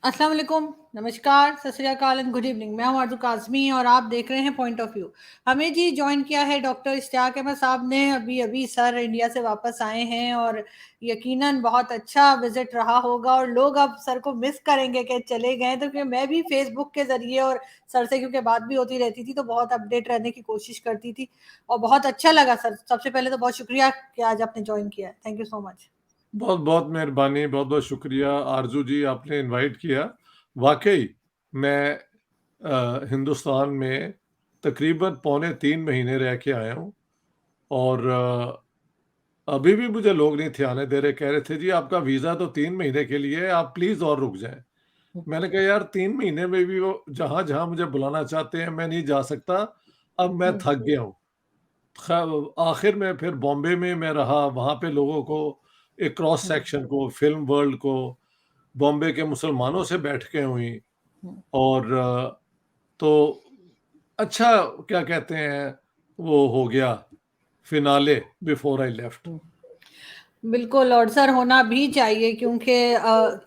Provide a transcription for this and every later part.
अस्सलाम वालेकुम, नमस्कार, सत श्री अकाल एंड गुड इवनिंग। मैं हूं आरज़ू काज़मी और आप देख रहे हैं पॉइंट ऑफ व्यू। हमें जी जॉइन किया है डॉक्टर इश्तियाक अहमद साहब ने। अभी-अभी सर इंडिया से वापस आए हैं और यकीनन बहुत अच्छा विज़िट रहा होगा और लोग अब सर को मिस करेंगे कि चले गए। तो क्योंकि मैं भी फेसबुक के ज़रिए और सर से क्योंकि बात भी होती रहती थी, तो बहुत अपडेट रहने की कोशिश करती थी और बहुत अच्छा लगा सर। सबसे पहले तो बहुत शुक्रिया कि आज आपने जॉइन किया है। Thank you so much. बहुत-बहुत मेहरबानी, बहुत-बहुत शुक्रिया आरज़ू जी आपने इनवाइट किया। वाक़ई मैं हिंदुस्तान में तकरीबन पौने 3 महीने रह के आया हूँ और अभी भी मुझे लोग नहीं थे आने दे रहे, कह रहे थे जी आपका वीज़ा तो 3 महीने के लिए है, आप प्लीज़ और रुक जाएँ। मैंने कहा यार 3 महीने में भी वो जहाँ-जहाँ मुझे बुलाना चाहते हैं मैं नहीं जा सकता, अब मैं हुँ, थक गया हूँ। आखिर में फिर बॉम्बे में मैं रहा, वहाँ पे लोगों को एक क्रॉस हुँ, सेक्शन को, फ़िल्म वर्ल्ड को, बॉम्बे के मुसलमानों से बैठकें हुई हुँ। और तो अच्छा क्या कहते हैं, वो हो गया फ़िनाले बिफ़ोर आई लेफ्ट। हुँ। बिल्कुल और सर होना भी चाहिए क्योंकि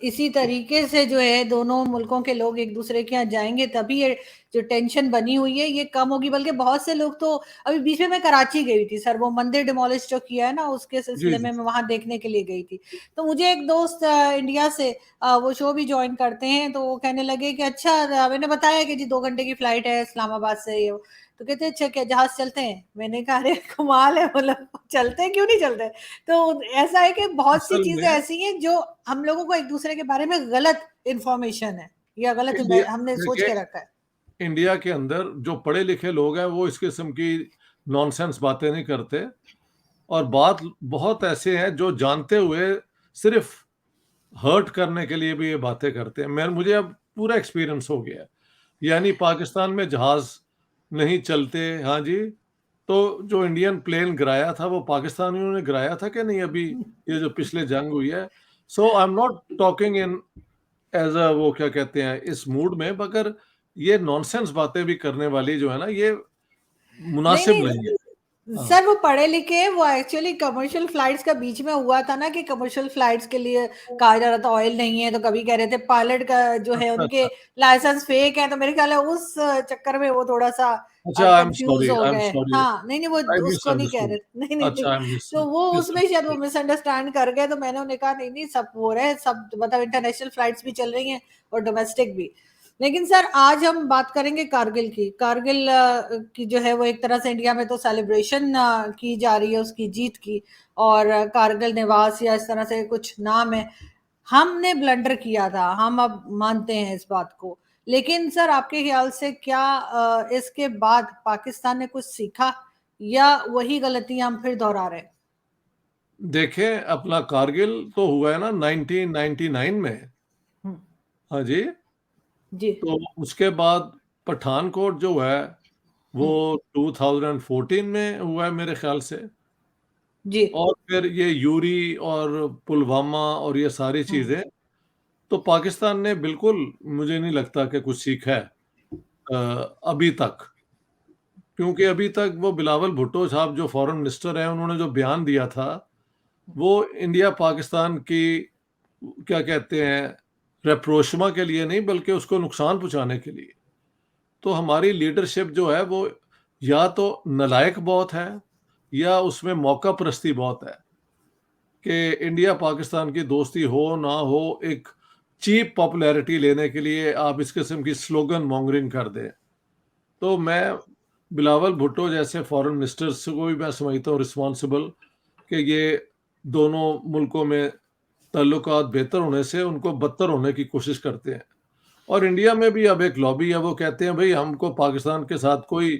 इसी तरीके से जो है दोनों मुल्कों के लोग एक दूसरे के यहाँ जाएँगे तभी ये जो टेंशन बनी हुई है ये कम होगी। बल्कि बहुत से लोग तो अभी बीच में मैं कराची गई थी सर, वो मंदिर डिमोलिश जो किया है ना उसके जी, सिलसिले जी। में मैं वहाँ देखने के लिए गई थी। तो मुझे एक दोस्त इंडिया से वो शो भी जॉइन करते हैं, तो वो कहने लगे कि अच्छा मैंने बताया कि जी 2 घंटे की फ्लाइट है इस्लामाबाद से ये वो। तो कहते हैं अच्छा क्या जहाज़ चलते हैं? मैंने कहा अरे कमाल है, मतलब चलते हैं क्यों नहीं चलते? तो ऐसा है कि बहुत सी असल चीज़ें में ऐसी हैं जो हम लोगों को एक-दूसरे के बारे में गलत इन्फॉर्मेशन है या गलत इंडिया हमने सोच देखिए, के रखा है। इंडिया के अंदर जो पढ़े-लिखे लोग हैं, वो इस किस्म की नॉनसेंस बातें नहीं करते और बात बहुत ऐसे हैं जो जानते हुए सिर्फ़ हर्ट करने के लिए भी ये बातें करते हैं। मुझे अब पूरा एक्सपीरियंस हो गया है। यानी पाकिस्तान में जहाज़ नहीं चलते हाँ जी, तो जो इंडियन प्लेन गिराया था वो पाकिस्तानियों ने गिराया था कि नहीं अभी ये जो पिछले जंग हुई है। So I am not talking in as a वो क्या कहते हैं इस मूड में मगर ये नॉनसेंस बातें भी करने वाली जो है ना ये नहीं, मुनासिब नहीं है। नहीं, हाँ। सर वो पढ़े लिखे हैं, वो एक्चुअली कमर्शियल फ्लाइट्स का बीच में हुआ था ना कि कमर्शियल फ्लाइट्स के लिए कहा जा रहा था ऑयल नहीं है, तो कभी कह रहे थे पायलट का जो है अच्छा, उनके अच्छा। लाइसेंस फेक है, तो मेरे ख्याल है उस चक्कर में वो थोड़ा-सा अच्छा, कन्फ्यूज़ हो आई एम गए। सॉरी हाँ, नहीं, नहीं आई वो उसको नहीं कह मिसअंडरस्टूड। रहे। नहीं, नहीं, नहीं, अच्छा, आई तो वो उसमें शायद वो मिसअंडरस्टूड। मिसअंडरस्टैंड कर गए, तो मैंने उन्हें कहा नहीं, नहीं सब हो रहा है, सब मतलब इंटरनेशनल फ्लाइट्स भी चल रही हैं और डोमेस्टिक भी। लेकिन सर आज हम बात करेंगे कारगिल की। कारगिल की जो है वो एक तरह से इंडिया में तो सेलिब्रेशन की जा रही है उसकी जीत की और कारगिल निवास या इस तरह से कुछ नाम है। हमने ब्लंडर किया था, हम अब मानते हैं इस बात को। लेकिन सर आपके ख़्याल से क्या इसके बाद पाकिस्तान ने कुछ सीखा या वही गलतियाँ हम फिर दोहरा रहे हैं? देखें, अपना कारगिल तो हुआ है ना 1999 में। हुँ, हाँ जी, जी। तो उसके बाद पठानकोट जो है, वो हुँ, 2014 में हुआ है मेरे ख़्याल से जी। और फिर ये यूरी और पुलवामा और ये सारी हुँ, चीज़ें, तो पाकिस्तान ने बिल्कुल मुझे नहीं लगता कि कुछ सीखा है अभी तक। क्योंकि अभी तक वो बिलावल भुट्टो साहब जो फ़ॉरेन मिनिस्टर हैं, उन्होंने जो बयान दिया था, वो इंडिया पाकिस्तान की क्या कहते हैं, रेपरोशमा के लिए नहीं बल्कि उसको नुकसान पहुँचाने के लिए। तो हमारी लीडरशिप जो है वो या तो नालायक बहुत है या उसमें मौका परस्ती बहुत है कि इंडिया पाकिस्तान की दोस्ती हो ना हो, एक चीप पॉपुलैरिटी लेने के लिए आप इस किस्म की स्लोगन मॉन्गरिंग कर दें। तो मैं बिलावल भुट्टो जैसे फॉरेन मिनिस्टर्स को भी मैं समझता हूँ रिस्पॉन्सिबल कि ये दोनों मुल्कों में ताल्लुकात बेहतर होने से उनको बदतर होने की कोशिश करते हैं। और इंडिया में भी अब एक लॉबी है, वो कहते हैं भई हमको पाकिस्तान के साथ कोई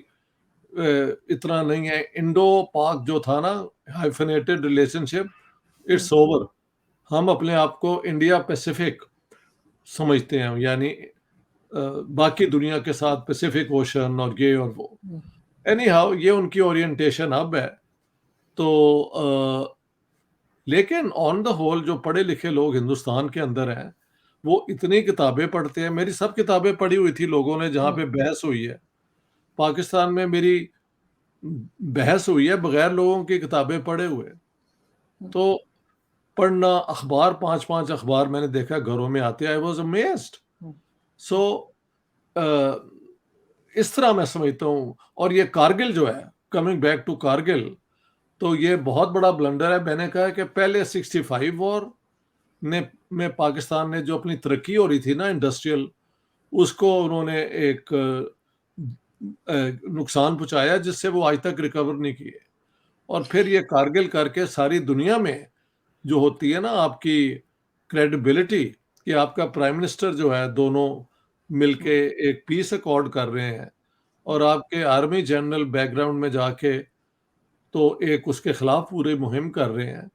इतना नहीं है। इंडो पाक जो था ना हाइफेनेटेड रिलेशनशिप हुँ, इट्स ओवर। हम अपने आप को इंडिया पैसिफिक समझते हैं यानी बाकी दुनिया के साथ पैसिफिक ओशन और ये और वो। हुँ, एनी हाउ ये उनकी ओरिएंटेशन अब है। तो लेकिन ऑन द होल जो पढ़े-लिखे लोग हिंदुस्तान के अंदर हैं, वो इतनी किताबें पढ़ते हैं। मेरी सब किताबें पढ़ी हुई थी लोगों ने जहाँ हुँ, पे बहस हुई है। पाकिस्तान में मेरी बहस हुई है बगैर लोगों की किताबें पढ़े हुए। हुँ, तो पढ़ना अखबार 5-5 अखबार मैंने देखा घरों में आते। आई वाज़ अमेज़्ड सो इस तरह मैं समझता हूँ। और ये कारगिल जो है, कमिंग बैक टू कारगिल, तो ये बहुत बड़ा ब्लंडर है। मैंने कहा कि पहले 65 वॉर ने में पाकिस्तान ने जो अपनी तरक्की हो रही थी ना इंडस्ट्रियल, उसको उन्होंने एक नुकसान पहुंचाया जिससे वो आज तक रिकवर नहीं किए। और फिर ये कारगिल करके सारी दुनिया में जो होती है ना आपकी क्रेडिबिलिटी, कि आपका प्राइम मिनिस्टर जो है, दोनों मिलके एक पीस अकॉर्ड कर रहे हैं, और आपके आर्मी जनरल बैकग्राउंड में जाके तो एक उसके खिलाफ पूरी मुहिम कर रहे हैं।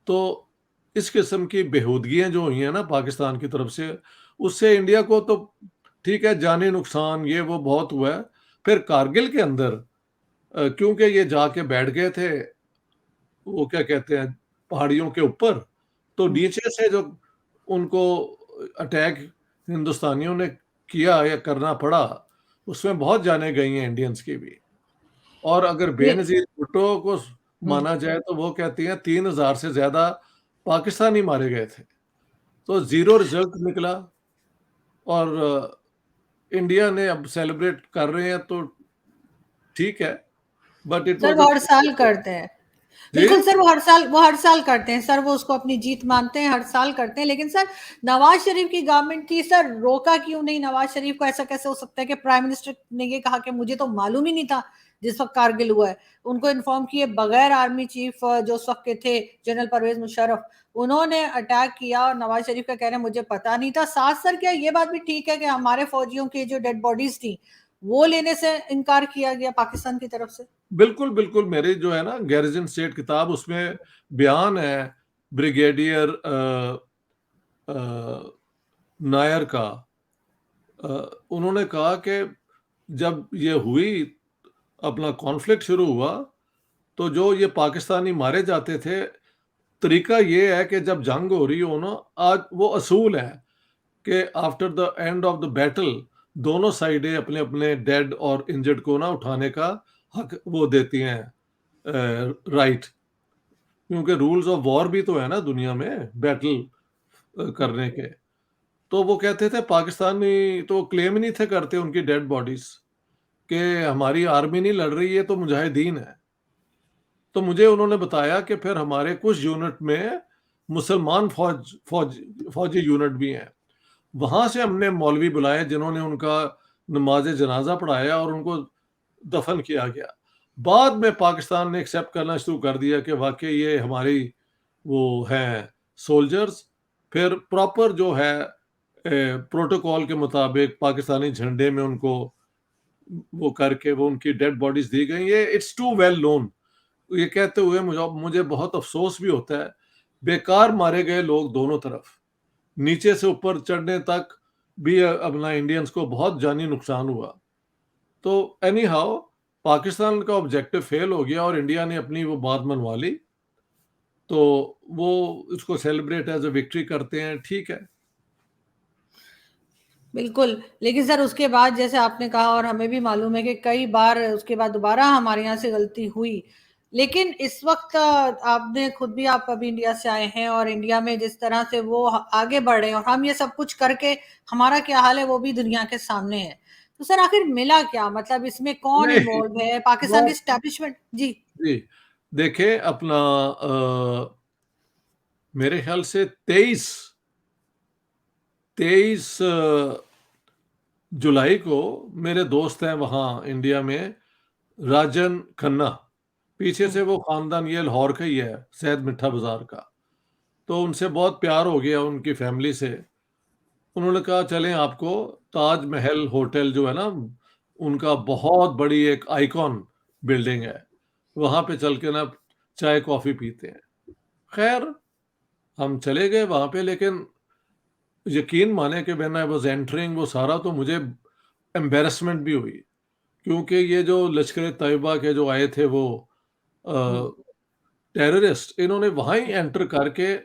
तो इस किस्म की बेहूदगियां जो हुई हैं ना पाकिस्तान की तरफ से, उससे इंडिया को तो ठीक है जानी नुकसान ये वो बहुत हुआ है। फिर कारगिल के अंदर क्योंकि ये जाके बैठ गए थे, वो क्या कहते हैं, पहाड़ियों के ऊपर, तो नीचे से जो उनको अटैक हिंदुस्तानियों ने किया या करना पड़ा, उसमें बहुत जाने गई हैं इंडियंस की भी। और अगर ये बेनज़ीर भुट्टो को हम्म, माना जाए तो वो कहती हैं 3000 से ज्यादा पाकिस्तानी मारे गए थे। तो जीरो रिजल्ट निकला। और इंडिया ने अब सेलिब्रेट कर रहे हैं तो ठीक है, बट इट सर वाज वो अ हर साल करते हैं। जी। बिल्कुल सर, वो हर साल करते हैं सर, वो उसको अपनी जीत मानते हैं, हर साल करते हैं। लेकिन सर नवाज शरीफ की गवर्नमेंट थी सर, रोका क्यों नहीं नवाज शरीफ को? ऐसा कैसे हो सकता है कि प्राइम मिनिस्टर ने ये कहा कि मुझे तो मालूम ही नहीं था जिस वक्त कारगिल हुआ है, उनको इन्फॉर्म किए बगैर आर्मी चीफ जो उस वक्त के थे जनरल परवेज मुशर्रफ, उन्होंने अटैक किया और नवाज शरीफ का कह रहे हैं मुझे पता नहीं था। साथ सर क्या ये बात भी ठीक है कि हमारे फौजियों की जो डेड बॉडीज थी वो लेने से इनकार किया गया पाकिस्तान की तरफ से? बिल्कुल बिल्कुल, मेरी जो है ना गैरिजन स्टेट किताब, उसमें बयान है ब्रिगेडियर नायर का। उन्होंने कहा कि जब ये हुई, अपना कॉन्फ्लिक्ट शुरू हुआ, तो जो ये पाकिस्तानी मारे जाते थे, तरीका ये है कि जब जंग हो रही हो ना, आज वो असूल है कि after the end of the battle दोनों साइडें अपने अपने डेड और इंजर्ड को ना उठाने का हक वो देती हैं, राइट। क्योंकि रूल्स ऑफ वॉर भी तो है ना दुनिया में, बैटल करने के। तो वो कहते थे पाकिस्तानी तो क्लेम ही नहीं थे करते उनकी डेड बॉडीज, कि हमारी आर्मी नहीं लड़ रही है तो मुजाहिदीन है। तो मुझे उन्होंने बताया कि फिर हमारे कुछ यूनिट में मुसलमान फौजी यूनिट भी हैं। वहां से हमने मौलवी बुलाए जिन्होंने उनका नमाज जनाजा पढ़ाया और उनको दफन किया गया। बाद में पाकिस्तान ने एक्सेप्ट करना शुरू कर दिया कि वाकई ये हमारी वो हैं सोल्जर्स। फिर प्रॉपर जो है प्रोटोकॉल के मुताबिक पाकिस्तानी झंडे में उनको वो करके वो उनकी डेड बॉडीज दी गई। ये इट्स टू वेल नोन। ये कहते हुए मुझे मुझे बहुत अफसोस भी होता है, बेकार मारे गए लोग दोनों तरफ, नीचे से ऊपर चढ़ने तक भी अपना इंडियंस को बहुत जानी नुकसान हुआ। तो एनी हाउ, पाकिस्तान का ऑब्जेक्टिव फेल हो गया और इंडिया ने अपनी वो बात मनवा ली, तो वो इसको सेलिब्रेट एज अ विक्ट्री करते हैं, ठीक है। बिल्कुल, लेकिन सर उसके बाद जैसे आपने कहा और हमें भी मालूम है कि कई बार उसके बाद दोबारा हमारे यहाँ से गलती हुई। लेकिन इस वक्त आपने खुद भी, आप अभी इंडिया से आए हैं और इंडिया में जिस तरह से वो आगे बढ़ रहे हैं और हम ये सब कुछ करके हमारा क्या हाल है वो भी दुनिया के सामने है। तो सर आखिर मिला क्या? मतलब इसमें कौन नहीं, इन्वॉल्व है? पाकिस्तान वो की एस्टेब्लिशमेंट? जी। जी, देखिए अपना मेरे ख्याल से 23 जुलाई को मेरे दोस्त हैं वहाँ इंडिया में, राजन खन्ना। पीछे से वो खानदान ये लाहौर का ही है, सैयद मिठा बाजार का। तो उनसे बहुत प्यार हो गया उनकी फैमिली से। उन्होंने कहा चलें आपको ताज महल होटल जो है ना, उनका बहुत बड़ी एक आइकॉन बिल्डिंग है, वहाँ पे चल के ना चाय कॉफ़ी पीते हैं। खैर, हम चले गए वहाँ पे, लेकिन यकीन माने कि व्हेन आई वाज़ एंटरिंग वो सारा, तो मुझे एम्बैरेसमेंट भी हुई। क्योंकि ये जो लश्कर तैयबा के जो आए थे वो टेररिस्ट, इन्होंने वहाँ ही एंटर करके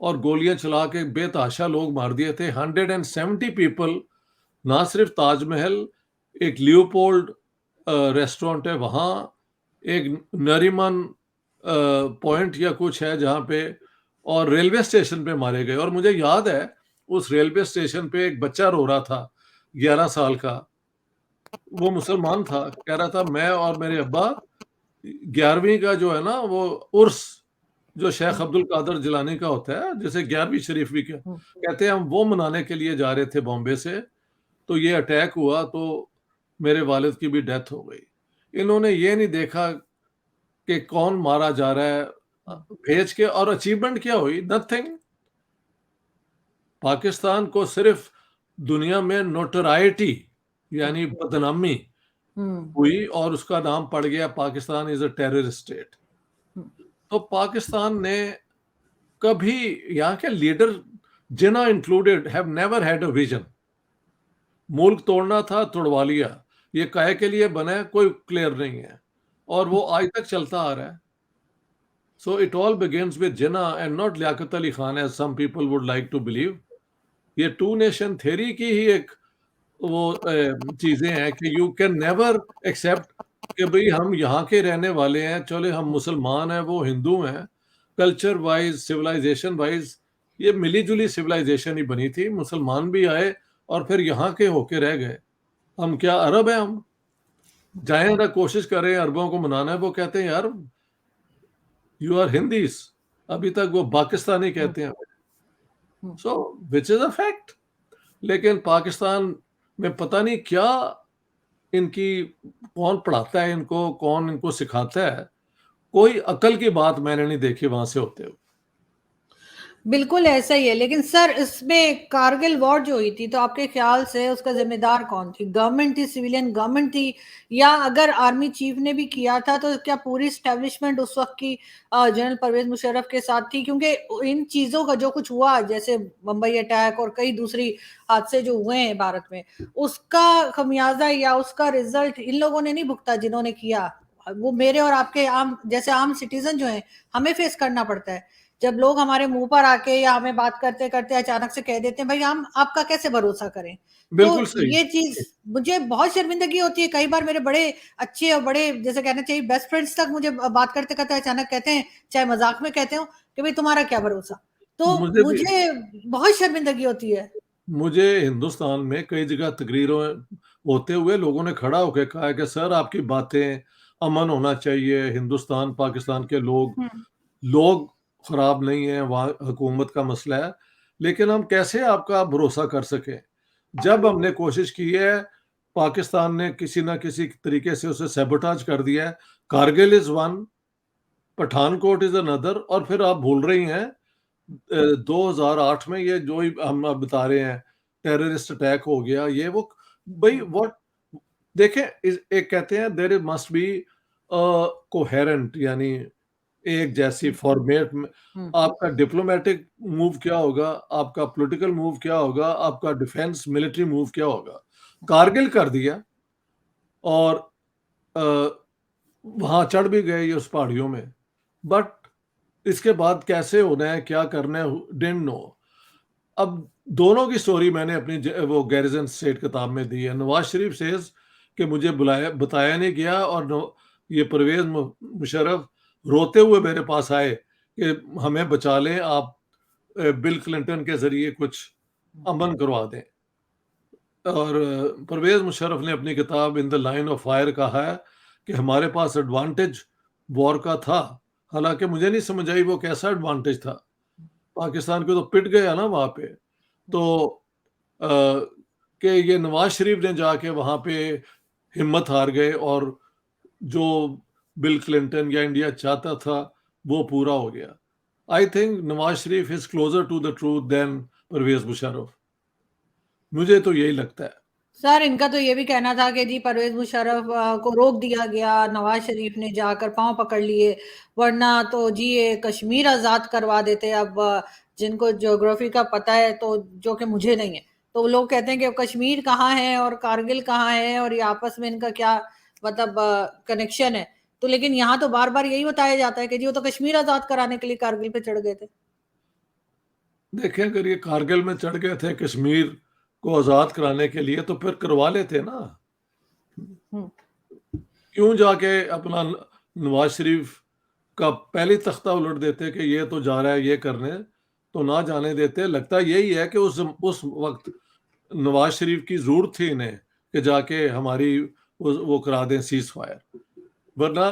और गोलियां चला के बेतहाशा लोग मार दिए थे। 170 पीपल। ना सिर्फ ताजमहल, एक लियोपोल्ड रेस्टोरेंट है वहाँ, एक नरीमन पॉइंट या कुछ है जहाँ पे, और रेलवे स्टेशन पे मारे गए। और मुझे याद है उस रेलवे स्टेशन पे एक बच्चा रो रहा था 11 साल का, वो मुसलमान था, कह रहा था मैं और मेरे अब्बा 11वीं का जो है ना वो उर्स जो शेख अब्दुल कादर जिलानी का होता है, जैसे 11वीं शरीफ भी कहते हैं, हम वो मनाने के लिए जा रहे थे बॉम्बे से, तो ये अटैक हुआ तो मेरे वालिद की भी डेथ हो गई। इन्होंने ये नहीं देखा कि कौन मारा जा रहा है, भेज के, और अचीवमेंट क्या हुई? नथिंग। पाकिस्तान को सिर्फ दुनिया में नोटोराइटी यानी बदनामी हुई और उसका नाम पड़ गया Pakistan is a terrorist state. तो पाकिस्तान ने कभी, यहाँ के leader Jinnah included, have never had a vision. मुल्क तोड़ना था, तोड़वा लिया। ये काहे के लिए बना है कोई क्लियर नहीं है, और वो आज तक चलता आ रहा है। So it all begins with Jinnah and not Liaquat Ali Khan as some people would like to believe. ये टू नेशन थ्योरी की ही एक वो चीजें हैं कि यू कैन नेवर एक्सेप्ट कि भाई हम यहाँ के रहने वाले हैं, चले हम मुसलमान हैं, वो हिंदू हैं। कल्चर वाइज, सिविलाइजेशन वाइज ये मिली जुली सिविलाइजेशन ही बनी थी। मुसलमान भी आए और फिर यहाँ के होके रह गए। हम क्या अरब हैं? हम जाए ना कोशिश करें अरबों को मनाना है, वो कहते हैं यार यू आर हिंदीस, अभी तक वो पाकिस्तानी कहते हैं। सो विच इज अ फैक्ट। लेकिन पाकिस्तान में पता नहीं क्या इनकी, कौन पढ़ाता है इनको, कौन इनको सिखाता है, कोई अकल की बात मैंने नहीं देखी वहां से होते हुए। बिल्कुल ऐसा ही है। लेकिन सर इसमें कारगिल वॉर जो हुई थी, तो आपके ख्याल से उसका जिम्मेदार कौन थी? गवर्नमेंट थी, सिविलियन गवर्नमेंट थी, या अगर आर्मी चीफ ने भी किया था तो क्या पूरी स्टैब्लिशमेंट उस वक्त की जनरल परवेज मुशर्रफ के साथ थी? क्योंकि इन चीजों का जो कुछ हुआ, जैसे मुंबई अटैक और कई दूसरी हादसे जो हुए हैं भारत में, उसका खमियाजा या उसका रिजल्ट इन लोगों ने नहीं भुगता जिन्होंने किया। वो मेरे और आपके आम जैसे आम सिटीजन जो है, हमें फेस करना पड़ता है जब लोग हमारे मुंह पर आके या हमें बात करते करते अचानक से कह देते हैं भाई हम आपका कैसे भरोसा करें। तो बिल्कुल सही। ये चीज मुझे बहुत शर्मिंदगी होती है। कई बार मेरे बड़े अच्छे और बड़े जैसे कहना चाहिए बेस्ट फ्रेंड्स तक मुझे बात करते करते अचानक कहते हैं, चाहे मजाक में कहते हो, कि भाई तुम्हारा क्या भरोसा। तो मुझे भी, मुझे बहुत शर्मिंदगी होती है। मुझे हिंदुस्तान में कई जगह तकरीरों होते हुए लोगों ने खड़ा होकर कहा है कि सर आपकी बातें, अमन होना चाहिए, हिंदुस्तान पाकिस्तान के लोग हम्म, लोग खराब नहीं है, वहाँ हुकूमत का मसला है। लेकिन हम कैसे आपका भरोसा कर सके जब हमने कोशिश की है, पाकिस्तान ने किसी ना किसी तरीके से उसे सैबोटाज कर दिया है। Kargil is one, Pathankot is another, और फिर आप भूल रही हैं 2008 में ये जो ही हम अब बता रहे हैं टेररिस्ट अटैक हो गया, ये वो भाई व्हाट। देखें एक कहते हैं देयर मस्ट बी कोहेरेंट, यानी एक जैसी फॉर्मेट में हम्म, आपका डिप्लोमेटिक मूव क्या होगा, आपका पॉलिटिकल मूव क्या होगा, आपका डिफेंस मिलिट्री मूव क्या होगा। कारगिल कर दिया और वहां चढ़ भी गए ये उस पहाड़ियों में, बट इसके बाद कैसे होना है, क्या करना है, डिडंट नो। अब दोनों की स्टोरी मैंने अपनी वो गैरिजन स्टेट किताब में दी है। नवाज शरीफ सेज कि मुझे बुलाया बताया नहीं गया, और ये परवेज मुशर्रफ रोते हुए मेरे पास आए कि हमें बचा लें आप, बिल क्लिंटन के जरिए कुछ अमन करवा दें। और परवेज मुशर्रफ ने अपनी किताब in the line of fire कहा है कि हमारे पास एडवांटेज वॉर का था। हालांकि मुझे नहीं समझ आई वो कैसा एडवांटेज था। पाकिस्तान को तो पिट गया ना वहां पे। तो अ, कि ये नवाज शरीफ ने जाके वहां पे हिम्मत हार गए, और जो बिल क्लिंटन या इंडिया चाहता था वो पूरा हो गया। I think Nawaz Sharif is closer to the truth than Pervez Musharraf. मुझे तो यही लगता है। सर इनका तो ये भी कहना था कि जी परवेज मुशर्रफ को रोक दिया गया, नवाज शरीफ ने जाकर पांव पकड़ लिए, वरना तो जी ये कश्मीर आजाद करवा देते। अब जिनको ज्योग्राफी का पता है, तो जो कि मुझे नहीं है, तो वो लोग कहते हैं कि अब कश्मीर कहाँ है और कारगिल कहाँ है और ये आपस में इनका क्या मतलब कनेक्शन है। तो लेकिन यहाँ तो बार बार यही बताया जाता है कि जी वो तो कश्मीर आजाद कराने के लिए कारगिल पे चढ़ गए थे। देखें, अगर ये कारगिल में चढ़ गए थे कश्मीर को आजाद कराने के लिए तो फिर करवा लेते ना। हम्म, क्यों जाके अपना नवाज शरीफ का पहले तख्ता उलट देते कि ये तो जा रहा है ये करने। तो ना जाने देते। लगता यही है कि उस वक्त नवाज शरीफ की जरूरत थी इन्हें कि जाके हमारी वो करा दें सीज फायर, वरना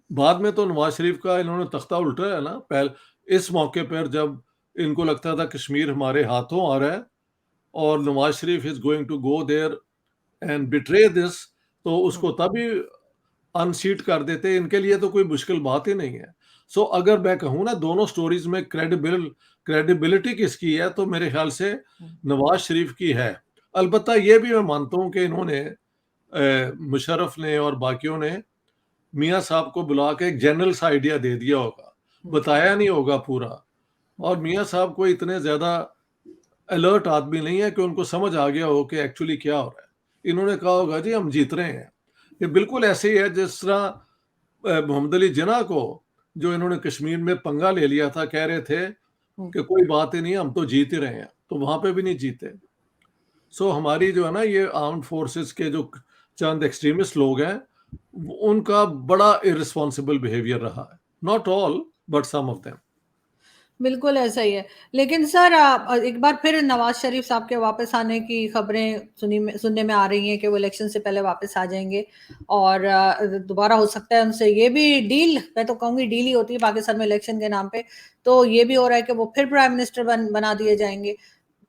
बाद में तो नवाज शरीफ का इन्होंने तख्ता उल्टा है ना। पहले इस मौके पर जब इनको लगता था कश्मीर हमारे हाथों आ रहा है और Nawaz Sharif is going to go there and betray this, तो उसको तभी अनसीट कर देते। इनके लिए तो कोई मुश्किल बात ही नहीं है। सो अगर मैं कहूँ ना दोनों स्टोरीज में क्रेडिबिलिटी किसकी है, तो मेरे ख्याल से नवाज शरीफ की है। अलबत्ता ये भी मैं मानता हूँ कि इन्होंने मुशर्रफ ने और बाकियों ने मियाँ साहब को बुला के एक जनरल सा आइडिया दे दिया होगा, बताया नहीं होगा पूरा। और मियाँ साहब को इतने ज्यादा अलर्ट आदमी नहीं है कि उनको समझ आ गया हो कि एक्चुअली क्या हो रहा है। इन्होंने कहा होगा जी हम जीत रहे हैं। ये बिल्कुल ऐसे ही है जिस तरह मोहम्मद अली जिन्ना को जो इन्होंने कश्मीर में पंगा ले लिया था, कह रहे थे कि कोई बात ही नहीं, हम तो जीत ही रहे हैं, तो वहां पे भी नहीं जीते। सो हमारी जो है ना ये आर्म्ड फोर्सेस के जो चंद एक्सट्रीमिस्ट लोग हैं, उनका बड़ा इररिस्पॉन्सिबल बिहेवियर रहा है। Not all but some of them. बिल्कुल ऐसा ही है। लेकिन सर एक बार फिर नवाज शरीफ साहब के वापस आने की खबरें सुनने में आ रही हैं कि वो इलेक्शन से पहले वापस आ जाएंगे और दोबारा हो सकता है उनसे ये भी डील, मैं तो कहूंगी डील ही होती है पाकिस्तान में इलेक्शन के नाम पे, तो ये भी हो रहा है कि वो फिर प्राइम मिनिस्टर बना दिए जाएंगे।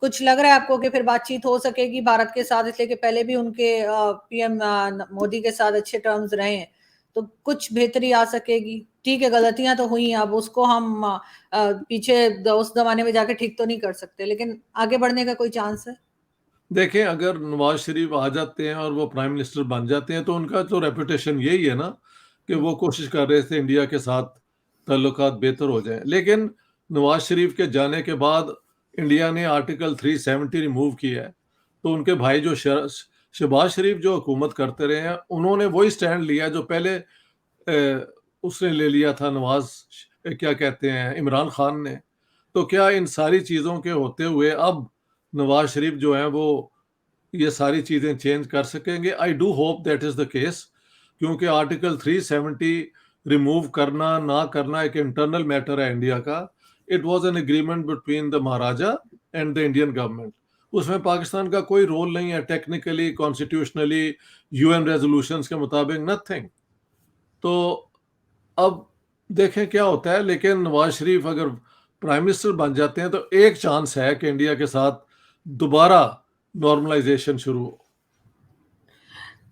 कुछ लग रहा है आपको कि फिर बातचीत हो सकेगी भारत के साथ, इसलिए कि पहले भी उनके पीएम मोदी के साथ अच्छे टर्म्स रहे हैं, तो कुछ बेहतरी आ सकेगी? ठीक है, गलतियां तो हुई, अब उसको हम पीछे उस जमाने में जाके ठीक तो नहीं कर सकते, लेकिन आगे बढ़ने का कोई चांस है? देखें, अगर नवाज शरीफ आ जाते हैं और वो प्राइम मिनिस्टर बन जाते हैं तो उनका तो रेपुटेशन यही है ना कि वो कोशिश कर रहे थे इंडिया के साथ ताल्लुकात बेहतर हो जाएं। लेकिन नवाज शरीफ के जाने के बाद इंडिया ने आर्टिकल 370 रिमूव किया है, तो उनके भाई जो शहबाज शरीफ जो हुकूमत करते रहे हैं, उन्होंने वही स्टैंड लिया जो पहले उसने ले लिया था नवाज, क्या कहते हैं, इमरान खान ने। तो क्या इन सारी चीज़ों के होते हुए अब नवाज शरीफ जो हैं वो ये सारी चीज़ें चेंज कर सकेंगे? I do hope that is the case, क्योंकि आर्टिकल 370 रिमूव करना ना करना एक इंटरनल मैटर है इंडिया का। It was an agreement between the Maharaja and the Indian government. उसमें पाकिस्तान का कोई रोल नहीं है, टेक्निकली, कॉन्स्टिट्यूशनली, यूएन रेजोल्यूशंस के मुताबिक, नथिंग। तो अब देखें क्या होता है। लेकिन नवाज शरीफ अगर प्राइम मिनिस्टर बन जाते हैं तो एक चांस है कि इंडिया के साथ दोबारा नॉर्मलाइजेशन शुरू हो।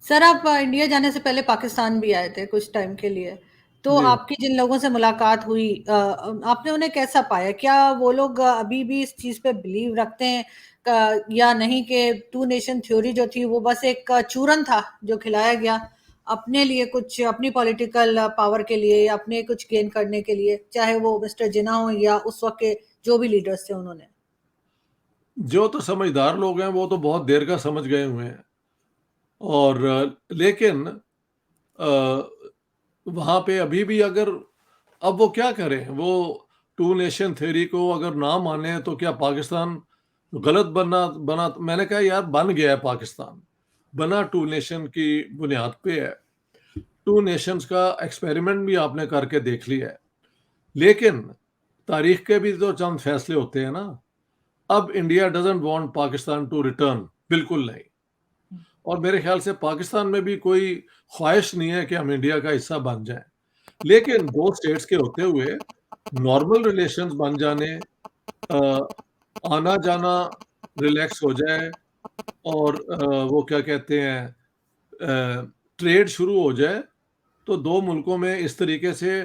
सर आप इंडिया जाने से पहले पाकिस्तान भी आए थे कुछ टाइम के लिए, तो जी, आपकी जिन लोगों से मुलाकात हुई आपने उन्हें कैसा पाया? क्या वो लोग अभी भी इस चीज पे बिलीव रखते हैं या नहीं कि टू नेशन थ्योरी जो थी वो बस एक चूरन था जो खिलाया गया अपने लिए, कुछ अपनी पॉलिटिकल पावर के लिए या अपने कुछ गेन करने के लिए, चाहे वो मिस्टर जिन्ना हो या उस वक्त के जो भी लीडर्स थे उन्होंने? जो तो समझदार लोग हैं वो तो बहुत देर का समझ गए हुए हैं। और लेकिन वहाँ पे अभी भी अगर, अब वो क्या करें, वो टू नेशन थ्योरी को अगर ना माने तो क्या पाकिस्तान गलत बना? मैंने कहा यार बन गया है पाकिस्तान, बना टू नेशन की बुनियाद पे है। टू नेशंस का एक्सपेरिमेंट भी आपने करके देख लिया है। लेकिन तारीख के भी तो चंद फैसले होते हैं ना। अब India doesn't want Pakistan to return, बिल्कुल नहीं। और मेरे ख्याल से पाकिस्तान में भी कोई ख्वाहिश नहीं है कि हम इंडिया का हिस्सा बन जाएं। लेकिन दो स्टेट्स के होते हुए नॉर्मल रिलेशंस बन जाने, आना जाना रिलैक्स हो जाए और वो क्या कहते हैं, ट्रेड शुरू हो जाए, तो दो मुल्कों में इस तरीके से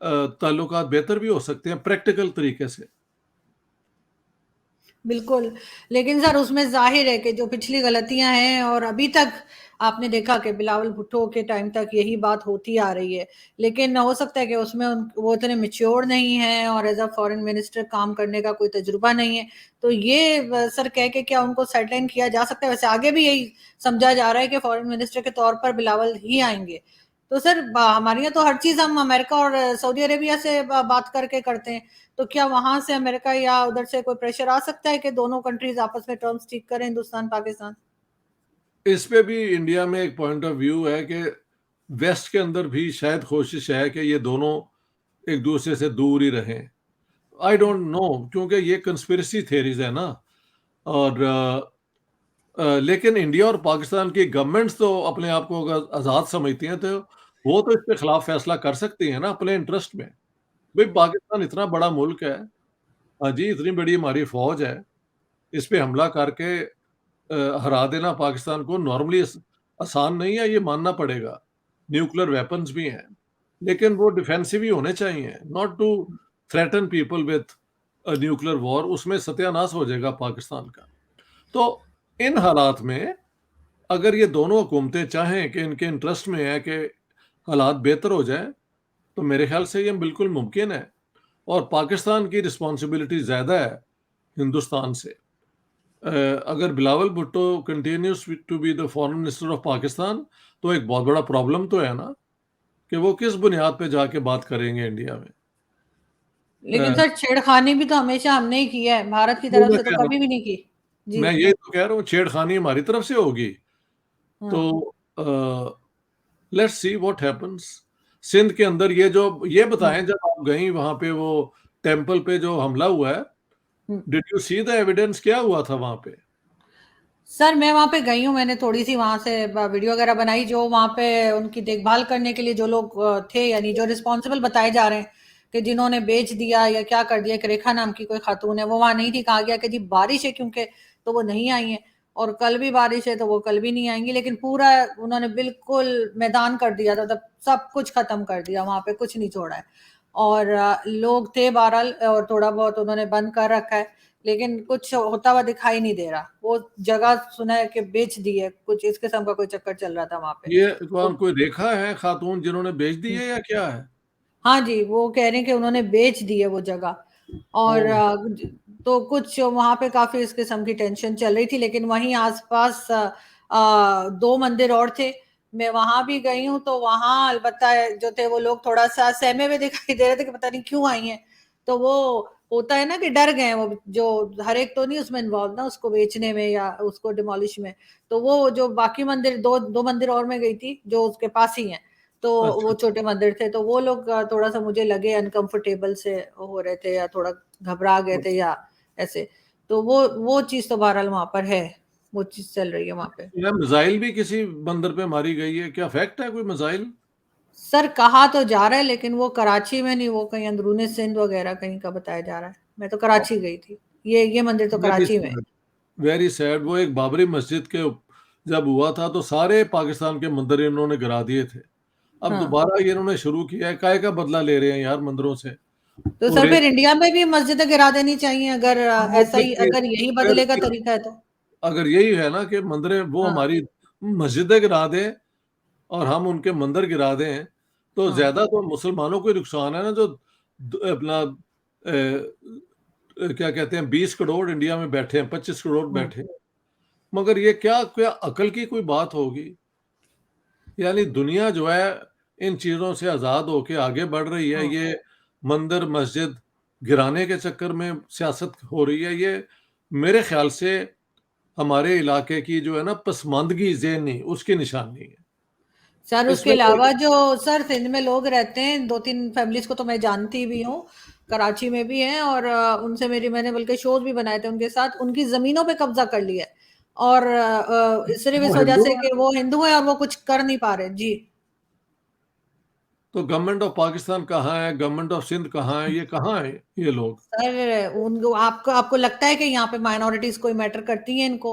ताल्लुकात बेहतर भी हो सकते हैं प्रैक्टिकल तरीके से। बिल्कुल, लेकिन सर उसमें ज़ाहिर है कि जो पिछली गलतियाँ हैं और अभी तक आपने देखा कि बिलावल भुट्टो के टाइम तक यही बात होती आ रही है। लेकिन हो सकता है कि उसमें वो इतने मैच्योर नहीं हैं और एज़ अ फॉरेन मिनिस्टर काम करने का कोई तजुर्बा नहीं है। तो ये सर कह के क्या उनको साइडलाइन किया जा सकता है? वैसे आगे भी यही समझा जा रहा है कि फॉरेन मिनिस्टर के तौर पर बिलावल ही आएँगे। तो सर हमारे यहाँ तो हर चीज़ हम अमेरिका और सऊदी अरेबिया से बात करके करते हैं। तो क्या वहां से अमेरिका या उधर से कोई प्रेशर आ सकता है कि दोनों कंट्रीज आपस में टर्म्स ठीक करें, हिंदुस्तान पाकिस्तान? इस पे भी इंडिया में एक पॉइंट ऑफ व्यू है कि वेस्ट के अंदर भी शायद कोशिश है कि ये दोनों एक दूसरे से दूर ही रहें। आई डोंट नो, क्योंकि ये कंस्पिरेसी थ्योरीज है ना। और लेकिन इंडिया और पाकिस्तान की गवर्नमेंट्स तो अपने आप को अगर आज़ाद समझती हैं, तो वो तो इसके खिलाफ फैसला कर सकती हैं ना अपने इंटरेस्ट में। भाई पाकिस्तान इतना बड़ा मुल्क है, हाँ जी, इतनी बड़ी हमारी फौज है, इस पे हमला करके हरा देना पाकिस्तान को नॉर्मली आसान नहीं है, ये मानना पड़ेगा। न्यूक्लियर वेपन्स भी हैं, लेकिन वो डिफेंसिव ही होने चाहिए, not to threaten people with nuclear war. उसमें सत्यानाश हो जाएगा पाकिस्तान का। तो इन हालात में अगर ये दोनों हुकूमतें चाहें कि इनके इंटरेस्ट में है कि हालात बेहतर हो जाए, तो मेरे ख्याल से ये बिल्कुल मुमकिन है। और पाकिस्तान की रिस्पॉन्सिबिलिटी ज़्यादा है हिंदुस्तान से। अगर Bilawal Bhutto continues to be the foreign minister of Pakistan, तो एक बहुत बड़ा प्रॉब्लम तो है ना कि वो किस बुनियाद पे जाके बात करेंगे इंडिया में। लेकिन अ, सर छेड़खानी भी तो हमेशा हमने ही की है, भारत की वो तरफ मैं से तो कह रहा कभी हूँ, भी नहीं की। जी। मैं यही तो कह रहा हूँ, छेड़खानी हमारी तरफ से होगी। तो हाँ। Let's see what happens. Sindh के अंदर ये हम्म, बताएं, जब आप गई वहां पे, वो टेंपल पे जो हमला हुआ है, hmm. Did you see the evidence? क्या हुआ था वहां पे? सर मैं वहां पे गई हूँ, मैंने थोड़ी सी वहां से वीडियो वगैरह बनाई। जो वहां पे उनकी देखभाल करने के लिए जो लोग थे, यानी जो रिस्पॉन्सिबल बताए जा रहे हैं कि जिन्होंने बेच दिया या क्या कर दिया, एक रेखा नाम की कोई खातून है, वो वहां नहीं थी। कहा गया कि जी बारिश है क्योंकि, तो वो नहीं आई है। और कल भी बारिश है तो वो कल भी नहीं आएंगी। लेकिन पूरा उन्होंने बिल्कुल मैदान कर दिया था, मतलब सब कुछ खत्म कर दिया, वहां पे कुछ नहीं छोड़ा है। और लोग थे बहरहाल, और थोड़ा बहुत उन्होंने बंद कर रखा है, लेकिन कुछ होता हुआ दिखाई नहीं दे रहा। वो जगह सुना है कि बेच दी है, कुछ इस किस्म का कोई चक्कर चल रहा था वहां पे। ये तो कौन, कोई रेखा है खातून जिन्होंने बेच दी है या क्या है? हाँ जी, वो कह रहे हैं कि उन्होंने बेच दी है वो जगह। और ओ, तो कुछ वहां पे काफी इस किस्म की टेंशन चल रही थी। लेकिन वहीं आसपास दो मंदिर और थे, मैं वहां भी गई हूँ। तो वहां अलबत्ता जो थे वो लोग थोड़ा सा सहमे हुए दिखाई दे रहे थे कि पता नहीं क्यों आई हैं। तो वो होता है ना कि डर गए हैं वो, जो हर एक तो नहीं उसमें इन्वॉल्व ना, उसको बेचने में या उसको डिमोलिश में। तो वो जो बाकी मंदिर, दो दो मंदिर और मैं गई थी जो उसके पास ही हैं, तो अच्छा। वो छोटे मंदिर थे। तो वो लोग थोड़ा सा मुझे लगे अनकंफर्टेबल से हो रहे थे, या थोड़ा घबरा गए थे या ऐसे। तो वो चीज तो बहरहाल वहां पर है, वो चीज चल रही है वहां पे। या मिसाइल भी किसी बंदर पे मारी गई है, क्या फैक्ट है कोई मिसाइल? सर कहा तो जा रहा है, लेकिन वो कराची में नहीं, वो कहीं अंदरूनी सिंध वगैरह कहीं का बताया जा रहा है। मैं तो कराची गई थी। ये मंदिर तो वेरी कराची में है। Sad, very sad. वो एक बाबरी मस्जिद के जब हुआ था, तो सारे पाकिस्तान के मंदिर इन्होंने गिरा दिए थे। अब हाँ। दोबारा ये इन्होंने शुरू किया है, काय का बदला ले रहे हैं यार मंदिरों से। तो और सर फिर इंडिया में भी मस्जिदें गिरा देनी चाहिए, अगर ऐसा ही, अगर यही बदले का फिर तरीका है तो। अगर यही है ना कि मंदिर वो हाँ। हमारी मस्जिदें गिरा दें और हम उनके मंदिर गिरा दें, तो हाँ। ज्यादा तो मुसलमानों को ही नुकसान है ना, जो अपना क्या कहते हैं, 20 करोड़ इंडिया में बैठे हैं, 25 करोड़ हम्म। बैठे हैं। मगर ये क्या क्या अकल की कोई बात होगी? यानी दुनिया जो है इन चीजों से आजाद होके आगे बढ़ रही है, हाँ। ये मंदिर मस्जिद गिराने के चक्कर में सियासत हो रही है। ये मेरे ख्याल से हमारे इलाके की जो है ना पसमानदगी ज़हनी, उसकी निशानी है। सर उसके इसमें कोई अलावा जो सर सिंध में लोग रहते हैं, दो तीन फैमिलीज को तो मैं जानती भी हूँ, कराची में भी हैं। और उनसे मैंने बल्कि शोज भी बनाए थे उनके साथ। उनकी जमीनों पे कब्जा कर लिया है, और सिर्फ वो इस वजह हिंदू से है, कि वो हिंदू है और वो कुछ कर नहीं पा रहे। जी। तो गवर्नमेंट ऑफ पाकिस्तान कहाँ है, गवर्नमेंट ऑफ सिंध कहाँ है, ये कहाँ है ये लोग? सर उनको, आपको आपको लगता है कि यहाँ पे माइनॉरिटीज कोई मैटर करती हैं इनको?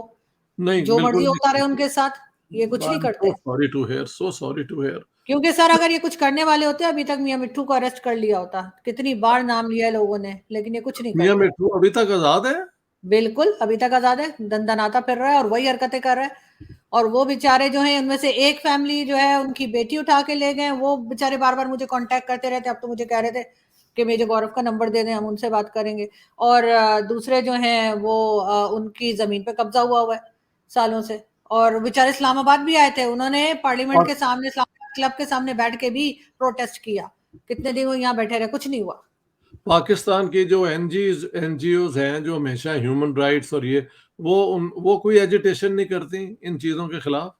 नहीं, जो मर्जी बिल्कुल होता रहे नहीं। उनके साथ, ये कुछ आई नहीं एम सो करते। Sorry to hear, so sorry to hear. क्योंकि सर अगर ये कुछ करने वाले होते, अभी तक मियां मिट्ठू को अरेस्ट कर लिया होता। कितनी बार नाम लिया है लोगों ने, लेकिन ये कुछ नहीं मियां करते। मिट्ठू अभी तक आजाद है? बिल्कुल अभी तक आजाद है, दंदनाता फिर रहा है और वही हरकतें कर रहा है। और वो बेचारे जो हैं, उनमें से एक फैमिली जो है उनकी बेटी उठा के ले गए। वो बेचारे बार बार मुझे कांटेक्ट करते रहते। अब तो मुझे कह रहे थे कि मेजर गौरव का नंबर दे दें, हम उनसे बात करेंगे। और दूसरे जो हैं वो उनकी जमीन पे कब्जा हुआ हुआ है सालों से। और बेचारे इस्लामाबाद भी आए थे, उन्होंने पार्लियामेंट और के सामने, इस्लामाबाद क्लब के सामने बैठ के भी प्रोटेस्ट किया। कितने दिन वो यहाँ बैठे रहे, कुछ नहीं हुआ। पाकिस्तान की जो एनजीओज हैं जो हमेशा ह्यूमन राइट्स और ये, वो कोई एजिटेशन नहीं करती इन चीज़ों के खिलाफ?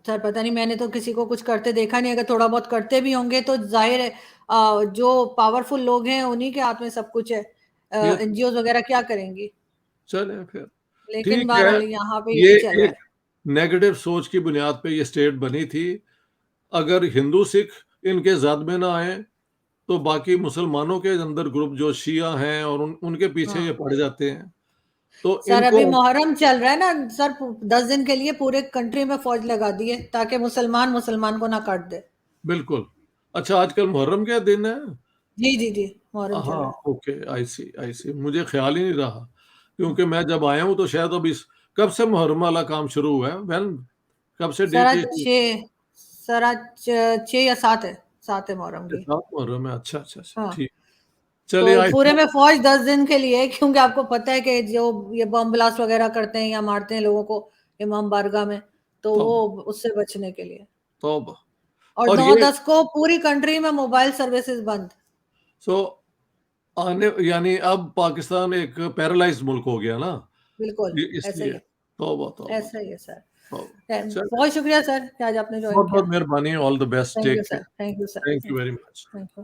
सर पता नहीं, मैंने तो किसी को कुछ करते देखा नहीं। अगर थोड़ा बहुत करते भी होंगे तो जाहिर है जो पावरफुल लोग हैं उन्हीं के हाथ में सब कुछ है। ये तो एनजीओ वगैरह क्या करेंगी? चले फिर, लेकिन ठीक है। बहरहाल यहाँ पे ये यही चल रहा एक है। नेगेटिव सोच की बुनियाद पे ये स्टेट बनी थी। अगर हिंदू सिख इनके ज़द में ना आए तो बाकी मुसलमानों के अंदर ग्रुप जो शिया हैं और उनके पीछे ये हाँ पड़ जाते हैं, तो सर, इनको अभी मुहर्रम चल रहा है ना सर, 10 दिन के लिए पूरे कंट्री में फौज लगा दी है ताकि मुसलमान मुसलमान को ना काट दे। बिल्कुल। अच्छा, आजकल मुहर्रम क्या दिन है? जी जी जी, मुहर्रम चल हाँ, रहा है। ओके, आई सी, मुझे ख्याल ही नहीं रहा, क्योंकि मैं जब आया हूँ तो शायद अभी कब से मुहर्रम वाला काम शुरू हुआ है? कब से सर डेट आज ये? 6, सर आज 6 या 7 है, 7 है मुहर्रम की। सात मुहर्रम है, अच्छा अच्छा अच्छा, हाँ, ठीक। तो चलिए, आई पूरे होप। में फौज 10 दिन के लिए, क्योंकि आपको पता है कि जो ये बम ब्लास्ट वगैरह करते हैं या मारते हैं लोगों को इमाम बारगाह में, तो तो वो उससे बचने के लिए। तौबा। और और नौ ये दस को पूरी कंट्री में मोबाइल सर्विसेज बंद। सो आने यानी अब पाकिस्तान एक पैरालाइज्ड मुल्क हो गया ना, बिल्कुल ये ऐसा ही इसलिए। है। तौबा तौबा ऐसा ही है सर। तौबा। चलिए, बहुत शुक्रिया सर कि आज आपने ज्वाइन बहुत किया। बहुत मेहरबानी, all the best, thank you take care. Sir, thank you sir, thank you thank very you, much. Thank you.